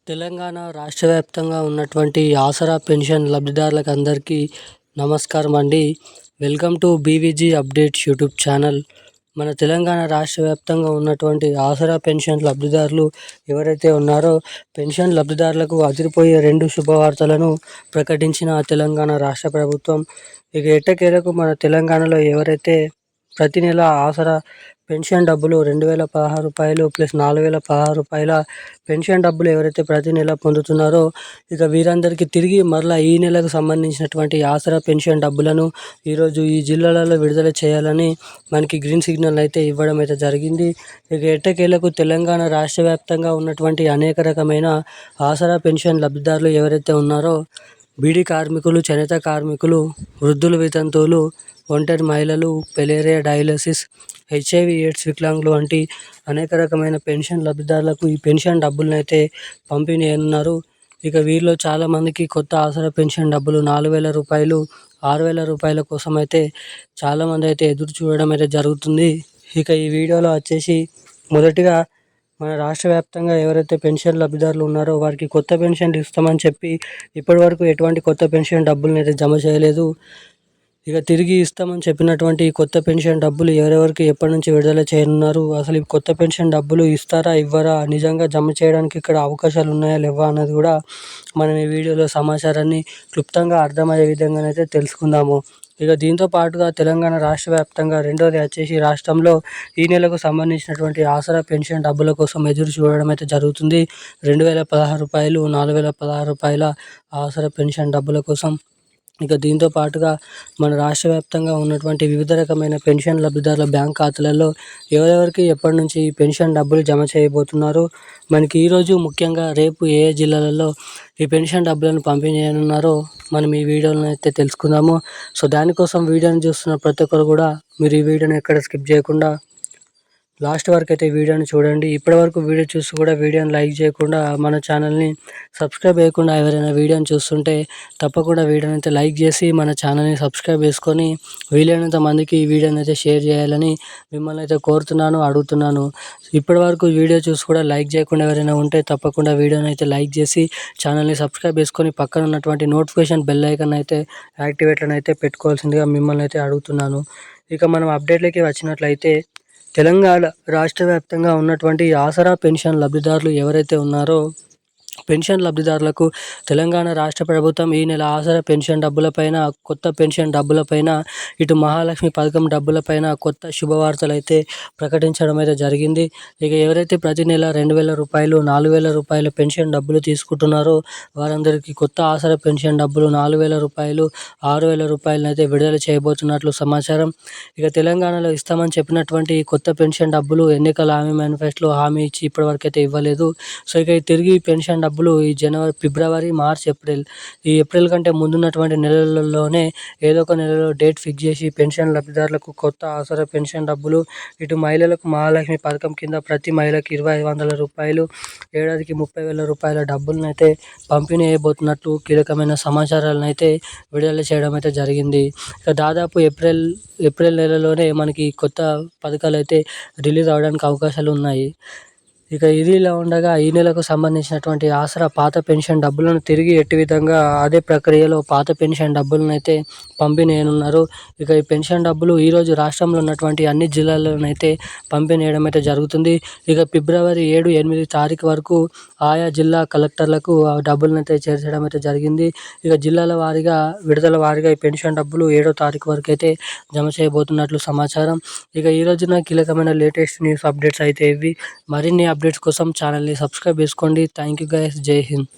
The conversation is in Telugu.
తెలంగాణ రాష్ట్ర వ్యాప్తంగా ఉన్నటువంటి ఆసరా పెన్షన్ లబ్ధిదారులకు అందరికీ నమస్కారం అండి. Welcome to BVG updates YouTube channel. మన తెలంగాణ రాష్ట్ర వ్యాప్తంగా ఉన్నటువంటి ఆసరా పెన్షన్ లబ్ధిదారులు ఎవరైతే ఉన్నారో పెన్షన్ లబ్ధిదారులకు అదిరిపోయే 2 శుభవార్తలను ప్రకటించిన తెలంగాణ రాష్ట్ర ప్రభుత్వం. ఇక ఎట్టకేలకు మన తెలంగాణలో ఎవరైతే ప్రతి నెల ఆసరా పెన్షన్ డబ్బులు రూ. 2016 ప్లస్ రూ. 4016 పెన్షన్ డబ్బులు ఎవరైతే ప్రతి నెల పొందుతున్నారో ఇక వీరందరికీ తిరిగి మరలా ఈ నెలకు సంబంధించినటువంటి ఆసరా పెన్షన్ డబ్బులను ఈరోజు ఈ జిల్లాలలో విడుదల చేయాలని మనకి గ్రీన్ సిగ్నల్ అయితే ఇవ్వడం అయితే జరిగింది. ఇక ఎట్టకేలకు తెలంగాణ రాష్ట్ర వ్యాప్తంగా ఉన్నటువంటి అనేక రకమైన ఆసరా పెన్షన్ లబ్ధిదారులు ఎవరైతే ఉన్నారో బీడీ కార్మికులు, చేనేత కార్మికులు, వృద్ధులు, వితంతువులు, ఒంటరి మహిళలు, పెలేరియా, డయాలసిస్, హెచ్ఐవి ఎయిడ్స్ వికలాంగులు వంటి అనేక రకమైన పెన్షన్ లబ్ధిదారులకు ఈ పెన్షన్ డబ్బులను అయితే పంపిణీ చేయనున్నారు. ఇక వీరిలో చాలామందికి కొత్త ఆసరా పెన్షన్ డబ్బులు రూ. 4000, రూ. 6000 కోసం అయితే చాలామంది అయితే ఎదురు చూడడం అయితే జరుగుతుంది. ఇక ఈ వీడియోలో వచ్చేసి మొదటిగా మన రాష్ట్ర వ్యాప్తంగా ఎవరైతే పెన్షన్ లబ్ధిదారులు ఉన్నారో వారికి కొత్త పెన్షన్లు ఇస్తామని చెప్పి ఇప్పటివరకు ఎటువంటి కొత్త పెన్షన్ డబ్బులను అయితే జమ చేయలేదు. ఇక తిరిగి ఇస్తామని చెప్పినటువంటి కొత్త పెన్షన్ డబ్బులు ఎవరెవరికి ఎప్పటి నుంచి విడుదల చేయనున్నారు, అసలు ఈ కొత్త పెన్షన్ డబ్బులు ఇస్తారా ఇవ్వరా, నిజంగా జమ చేయడానికి ఇక్కడ అవకాశాలు ఉన్నాయా లేవా అన్నది కూడా మనం ఈ వీడియోలో సమాచారాన్ని క్లుప్తంగా అర్థమయ్యే విధంగానైతే తెలుసుకుందాము. ఇక దీంతో పాటుగా తెలంగాణ రాష్ట్ర వ్యాప్తంగా రెండోది వచ్చేసి రాష్ట్రంలో ఈ నెలకు సంబంధించినటువంటి ఆసరా పెన్షన్ డబ్బుల కోసం ఎదురు చూడడం అయితే జరుగుతుంది. రూ. 2016, రూ. 4016 ఆసరా పెన్షన్ డబ్బుల కోసం. ఇక దీంతో పాటుగా మన రాష్ట్ర వ్యాప్తంగా ఉన్నటువంటి వివిధ రకమైన పెన్షన్ లబ్ధిదారుల బ్యాంక్ ఖాతాలలో ఎవరెవరికి ఎప్పటి నుంచి ఈ పెన్షన్ డబ్బులు జమ చేయబోతున్నారు, మనకి ఈరోజు ముఖ్యంగా రేపు ఏ జిల్లాలలో ఈ పెన్షన్ డబ్బులను పంపిణీ చేయనున్నారో మనం ఈ వీడియోలో అయితే తెలుసుకుందాము. సో దానికోసం వీడియోని చూస్తున్న ప్రతి ఒక్కరు కూడా మీరు ఈ వీడియోని ఎక్కడ స్కిప్ చేయకుండా లాస్ట్ వరకు అయితే వీడియోని చూడండి. ఇప్పటివరకు వీడియో చూసి కూడా వీడియోని లైక్ చేయకుండా మన ఛానల్ని సబ్స్క్రైబ్ చేయకుండా ఎవరైనా వీడియోని చూస్తుంటే తప్పకుండా వీడియోని అయితే లైక్ చేసి మన ఛానల్ని సబ్స్క్రైబ్ చేసుకొని వీలైనంత మందికి ఈ వీడియోని అయితే షేర్ చేయాలని మిమ్మల్ని అయితే కోరుతున్నాను, అడుగుతున్నాను. ఇప్పటివరకు వీడియో చూసి కూడా లైక్ చేయకుండా ఎవరైనా ఉంటే తప్పకుండా వీడియోని అయితే లైక్ చేసి ఛానల్ని సబ్స్క్రైబ్ చేసుకొని పక్కన ఉన్నటువంటి నోటిఫికేషన్ బెల్ ఐకాన్ అయితే యాక్టివేట్లను అయితే పెట్టుకోవాల్సిందిగా మిమ్మల్ని అయితే అడుగుతున్నాను. ఇక మనం అప్డేట్లకి వచ్చినట్లయితే తెలంగాణ రాష్ట్ర వ్యాప్తంగా ఉన్నటువంటి ఆసరా పెన్షన్ లబ్ధిదారులు ఎవరైతే ఉన్నారో పెన్షన్ లబ్ధిదారులకు తెలంగాణ రాష్ట్ర ప్రభుత్వం ఈ నెల ఆసరా పెన్షన్ డబ్బులపైన, కొత్త పెన్షన్ డబ్బులపైన, ఇటు మహాలక్ష్మి పథకం డబ్బులపైన కొత్త శుభవార్తలు అయితే ప్రకటించడం అయితే జరిగింది. ఇక ఎవరైతే ప్రతి నెల రూ. 2000, రూ. 4000 పెన్షన్ డబ్బులు తీసుకుంటున్నారో వారందరికీ కొత్త ఆసరా పెన్షన్ డబ్బులు రూ. 4000, రూ. 6000 అయితే విడుదల చేయబోతున్నట్లు సమాచారం. ఇక తెలంగాణలో ఇస్తామని చెప్పినటువంటి కొత్త పెన్షన్ డబ్బులు ఎన్నికల హామీ మేనిఫెస్టోలో హామీ ఇచ్చి ఇప్పటివరకు అయితే ఇవ్వలేదు. సో ఇక తిరిగి పెన్షన్ డబ్బులు ఈ జనవరి, ఫిబ్రవరి, మార్చ్, ఏప్రిల్ కంటే ముందున్నటువంటి నెలలలోనే ఏదో ఒక నెలలో డేట్ ఫిక్స్ చేసి పెన్షన్ లబ్ధిదారులకు కొత్త ఆసరా పెన్షన్ డబ్బులు, ఇటు మహిళలకు మహాలక్ష్మి పథకం కింద ప్రతి మహిళకి రూ. 2500, ఏడాదికి రూ. 30,000 డబ్బులను అయితే పంపిణీ చేయబోతున్నట్లు కీలకమైన సమాచారాలను అయితే విడుదల చేయడం అయితే జరిగింది. ఇక దాదాపు ఏప్రిల్ నెలలోనే మనకి కొత్త పథకాలు అయితే రిలీజ్ అవ్వడానికి అవకాశాలు ఉన్నాయి. ఇక ఇది ఇలా ఉండగా ఈ నెలకు సంబంధించినటువంటి ఆసరా పాత పెన్షన్ డబ్బులను తిరిగి ఎట్టి విధంగా అదే ప్రక్రియలో పాత పెన్షన్ డబ్బులను అయితే పంపిణీ చేయనున్నారు. ఇక ఈ పెన్షన్ డబ్బులు ఈరోజు రాష్ట్రంలో ఉన్నటువంటి అన్ని జిల్లాల్లోనైతే పంపిణీ చేయడం అయితే జరుగుతుంది. ఇక ఫిబ్రవరి 7, 8 తారీఖు వరకు ఆయా జిల్లా కలెక్టర్లకు ఆ డబ్బులను అయితే చేర్చడం అయితే జరిగింది. ఇక జిల్లాల వారీగా, విడుదల వారీగా ఈ పెన్షన్ డబ్బులు 7వ తారీఖు వరకు అయితే జమ చేయబోతున్నట్లు సమాచారం. ఇక ఈ రోజున కీలకమైన లేటెస్ట్ న్యూస్ అప్డేట్స్ అయితే ఇవి. మరిన్ని అప్డేట్స్ కోసం ఛానల్ని సబ్స్క్రైబ్ చేసుకోండి. Thank you guys. జై హింద్.